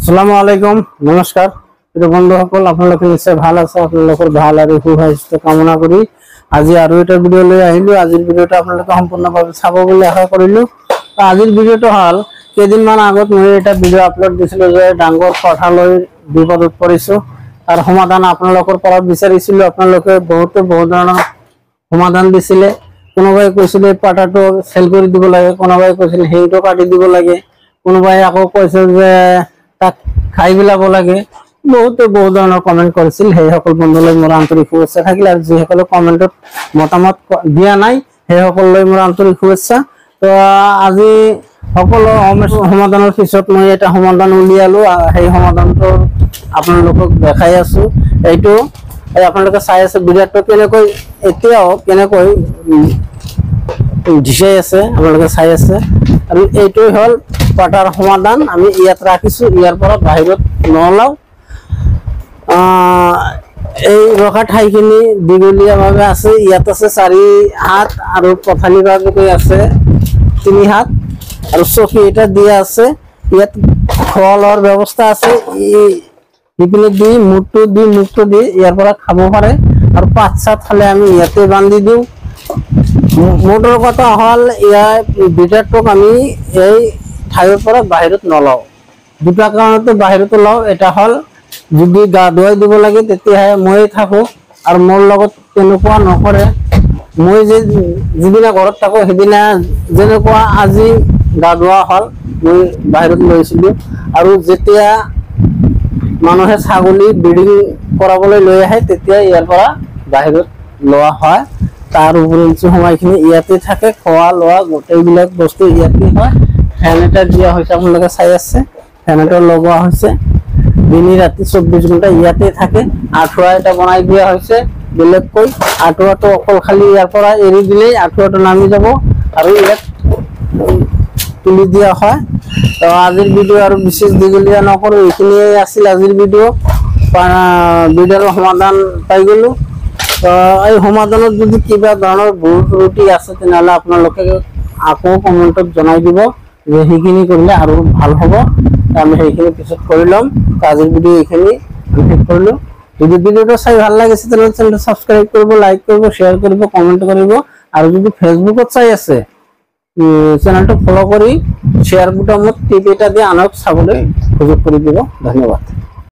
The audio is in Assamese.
আসসালামু আলাইকুম, নমস্কাৰ প্ৰিয় বন্ধুসকল। আপোনালোকে নিশ্চয় ভাল আছে। আপোনালোকৰ ভাল আৰু সুস্বাস্থ্য কামনা কৰি আজি আৰু এটা ভিডিঅ' লৈ আহিলো। আজিৰ ভিডিঅ'টো আপোনালোকে সম্পূৰ্ণভাৱে চাব বুলি আশা কৰিলো। আজিৰ ভিডিঅ'টো হ'ল কেইদিনমান আগত মই এটা ভিডিঅ' আপলোড দিছিলো যে ডাঙৰ কথা লৈ বিপদত পৰিছো, তাৰ সমাধান আপোনালোকৰ পৰা বিচাৰিছিলো। আপোনালোকে বহুত ধৰণৰ সমাধান দিছিলে। কোনোবাই কৈছিলে পাটাটো চেল কৰি দিব লাগে, কোনোবাই কৈছিলে সেইটো কাটি দিব লাগে, কোনোবাই আকৌ কৈছে যে তাক খাই পেলাব লাগে। বহুত ধৰণৰ কমেন্ট কৰিছিল। সেই সকল বন্ধুলৈ মোৰ আন্তৰিক শুভেচ্ছা থাকিল, আৰু যিসকলে কমেন্টত মতামত দিয়া নাই সেই সকললৈ মোৰ আন্তৰিক শুভেচ্ছা। তো আজি সকলো সমাধানৰ পিছত মই এটা সমাধান উলিয়ালো। সেই সমাধানটো আপোনালোকক দেখাই আছো। এইটো আপোনালোকে চাই আছে ভিডিঅ'টো কেনেকৈ এতিয়াও কেনেকৈ দিশাই আছে, আপোনালোকে চাই আছে। আৰু এইটোই হ'ল পাটাৰ সমাধান। আমি ইয়াত ৰাখিছো, ইয়াৰ পৰা বাহিৰত নলাও। এই ৰখা ঠাইখিনি দীঘলীয়াভাৱে আছে। ইয়াত আছে 4 হাত আৰু পথালি ভাগকৈ আছে 3 হাত, আৰু চকী এটা দিয়া আছে। ইয়াত খোৱা লোৱাৰ ব্যৱস্থা আছে। ইপিনে দি মুখটো দি ইয়াৰ পৰা খাব পাৰে, আৰু পাত চাত খালে আমি ইয়াতে বান্ধি দিওঁ। মোটৰ কথা হ'ল ইয়াৰ ভিতৰটোক আমি এই ঠাইৰ পৰা বাহিৰত নলাও। দুটা কাৰণতে বাহিৰত লওঁ। এটা হ'ল যদি গা ধুৱাই দিব লাগে তেতিয়াহে মই থাকো, আৰু মোৰ লগত তেনেকুৱা নকৰে। মই যিদিনা ঘৰত থাকো সেইদিনা যেনেকুৱা আজি গা ধোৱা হ'ল মই বাহিৰত লৈছিলো। আৰু যেতিয়া মানুহে ছাগলী ব্ৰিডিং কৰাবলৈ লৈ আহে তেতিয়া ইয়াৰ পৰা বাহিৰত লোৱা হয়। তাৰ উপৰিঞ্চি সময়খিনি ইয়াতে থাকে, খোৱা লোৱা গোটেইবিলাক বস্তু ইয়াতে হয়। ফেন এটা দিয়া হৈছে, আপোনালোকে চাই আছে। ফেন এটা লগোৱা হৈছে। দিনে ৰাতি 24 ঘণ্টা ইয়াতে থাকে। আঁঠুৱা এটা বনাই দিয়া হৈছে বেলেগকৈ। আঁঠুৱাটো অকল খালি ইয়াৰ পৰা এৰি দিলেই আঁঠুৱাটো নামি যাব, আৰু ইয়াত তুলি দিয়া হয়। তো আজিৰ ভিডিঅ' আৰু বিশেষ দীঘলীয়া নকৰোঁ, এইখিনিয়ে আছিল আজিৰ ভিডিঅ'। ভিডিঅ'ৰ সমাধান পাই গ'লো। তো এই সমাধানত যদি কিবা ধৰণৰ ভুল ত্ৰুটি আছে তেনেহ'লে আপোনালোকে আকৌ কমেণ্টত জনাই দিব যে সেইখিনি কৰিলে আৰু ভাল হ'ব। আমি সেইখিনি পিছত কৰি ল'ম। আজিৰ ভিডিঅ' এইখিনি শেষ কৰিলোঁ। যদি ভিডিঅ'টো চাই ভাল লাগিছে তেনেহ'লে চেনেলটো ছাবস্ক্ৰাইব কৰিব, লাইক কৰিব, শ্বেয়াৰ কৰিব, কমেণ্ট কৰিব। আৰু যদি ফেচবুকত চাই আছে চেনেলটো ফ'ল' কৰি শ্বেয়াৰ বুটামত টিপ এটা দি আনক চাবলৈ সুযোগ কৰি দিব। ধন্যবাদ।